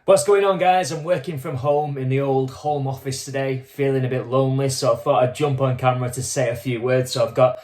What's going on, guys? I'm working from home in the old home office today, feeling a bit lonely, so I thought I'd jump on camera to say a few words. So I've got,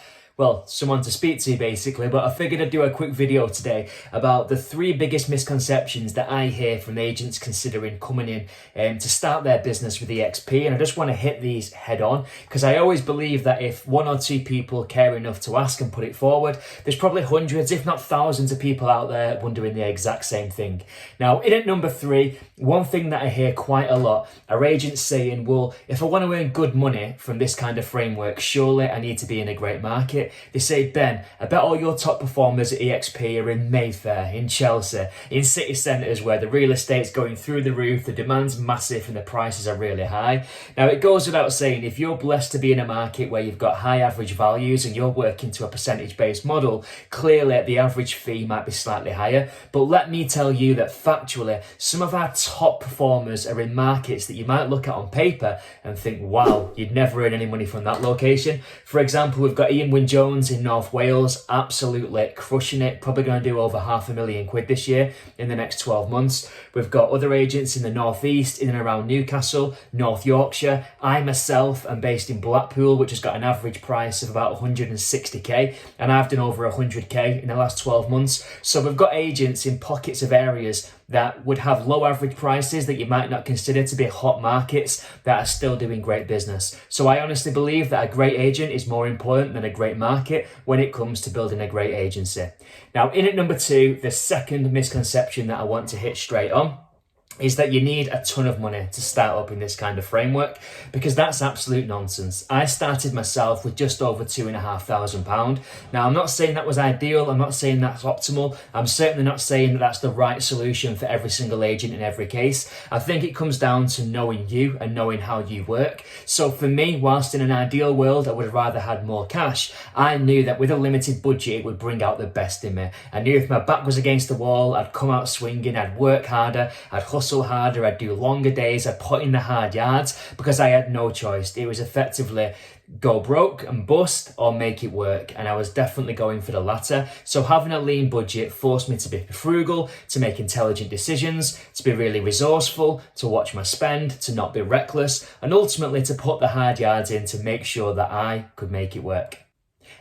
someone to speak to basically, but I figured I'd do a quick video today about the 3 biggest misconceptions that I hear from agents considering coming in to start their business with EXP. And I just want to hit these head on because I always believe that if 1 or 2 people care enough to ask and put it forward, there's probably hundreds, if not thousands of people out there wondering the exact same thing. Now, in at number 3, one thing that I hear quite a lot are agents saying, well, if I want to earn good money from this kind of framework, surely I need to be in a great market. They say, Ben, I bet all your top performers at EXP are in Mayfair, in Chelsea, in city centres where the real estate's going through the roof, the demand's massive and the prices are really high. Now, it goes without saying, if you're blessed to be in a market where you've got high average values and you're working to a percentage-based model, clearly the average fee might be slightly higher. But let me tell you that factually, some of our top performers are in markets that you might look at on paper and think, wow, you'd never earn any money from that location. For example, we've got Ian Wynne-Jones in North Wales, absolutely crushing it, probably going to do over £500,000 this year in the next 12 months. We've got other agents in the northeast, in and around Newcastle, North Yorkshire. I myself am based in Blackpool, which has got an average price of about 160k, and I've done over 100k in the last 12 months. So we've got agents in pockets of areas that would have low average prices that you might not consider to be hot markets that are still doing great business. So I honestly believe that a great agent is more important than a great market when it comes to building a great agency. Now, in at number 2, the second misconception that I want to hit straight on is that you need a ton of money to start up in this kind of framework, because that's absolute nonsense. I started myself with just over £2,500. Now, I'm not saying that was ideal. I'm not saying that's optimal. I'm certainly not saying that that's the right solution for every single agent in every case. I think it comes down to knowing you and knowing how you work. So for me, whilst in an ideal world, I would have rather had more cash, I knew that with a limited budget, it would bring out the best in me. I knew if my back was against the wall, I'd come out swinging, I'd work harder, I'd hustle harder, I'd do longer days, I'd put in the hard yards because I had no choice. It was effectively go broke and bust or make it work, and I was definitely going for the latter. So having a lean budget forced me to be frugal, to make intelligent decisions, to be really resourceful, to watch my spend, to not be reckless, and ultimately to put the hard yards in to make sure that I could make it work.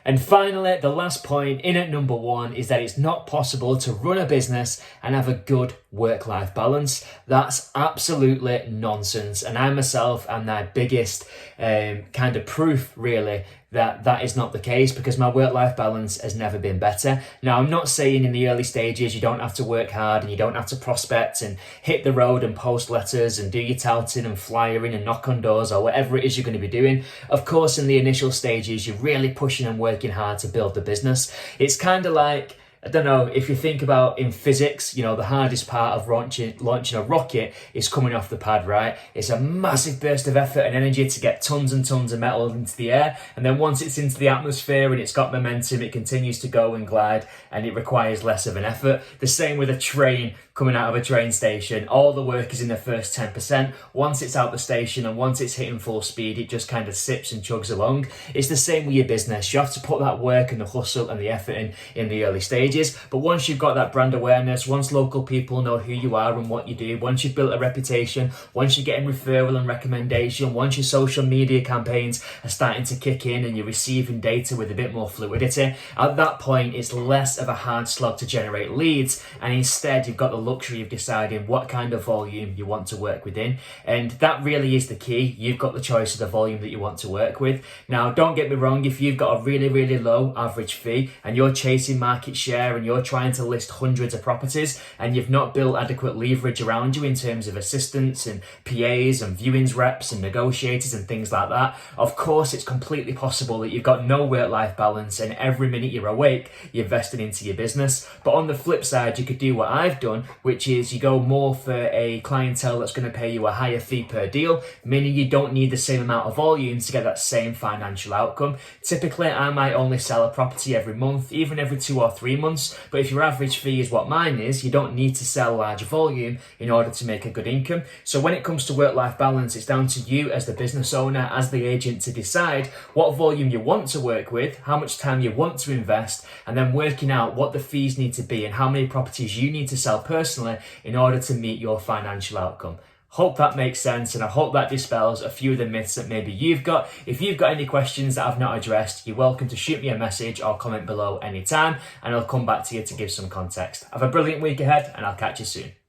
And finally, the last point in at number 1 is that it's not possible to run a business and have a good work-life balance. That's absolutely nonsense. And I myself am the biggest kind of proof, really, that that is not the case, because my work-life balance has never been better. Now, I'm not saying in the early stages you don't have to work hard and you don't have to prospect and hit the road and post letters and do your touting and flyering and knock on doors or whatever it is you're going to be doing. Of course, in the initial stages, you're really pushing and working hard to build the business. It's kind of like, I don't know, if you think about in physics, you know, the hardest part of launching a rocket is coming off the pad, right? It's a massive burst of effort and energy to get tons and tons of metal into the air. And then once it's into the atmosphere and it's got momentum, it continues to go and glide and it requires less of an effort. The same with a train coming out of a train station. All the work is in the first 10%. Once it's out the station and once it's hitting full speed, it just kind of sips and chugs along. It's the same with your business. You have to put that work and the hustle and the effort in the early stages. But once you've got that brand awareness, once local people know who you are and what you do, once you've built a reputation, once you're getting referral and recommendation, once your social media campaigns are starting to kick in and you're receiving data with a bit more fluidity, at that point it's less of a hard slog to generate leads, and instead you've got the luxury of deciding what kind of volume you want to work within. And that really is the key. You've got the choice of the volume that you want to work with. Now, don't get me wrong, if you've got a really, really low average fee and you're chasing market share and you're trying to list hundreds of properties and you've not built adequate leverage around you in terms of assistants and PAs and viewings reps and negotiators and things like that, of course it's completely possible that you've got no work-life balance and every minute you're awake you're investing into your business. But on the flip side, you could do what I've done, which is you go more for a clientele that's going to pay you a higher fee per deal, meaning you don't need the same amount of volume to get that same financial outcome. Typically, I might only sell a property every month, even every 2 or 3 months, but if your average fee is what mine is, you don't need to sell large volume in order to make a good income. So when it comes to work-life balance, it's down to you as the business owner, as the agent, to decide what volume you want to work with, how much time you want to invest, and then working out what the fees need to be and how many properties you need to sell per personally in order to meet your financial outcome. Hope that makes sense, and I hope that dispels a few of the myths that maybe you've got. If you've got any questions that I've not addressed, you're welcome to shoot me a message or comment below anytime, and I'll come back to you to give some context. Have a brilliant week ahead, and I'll catch you soon.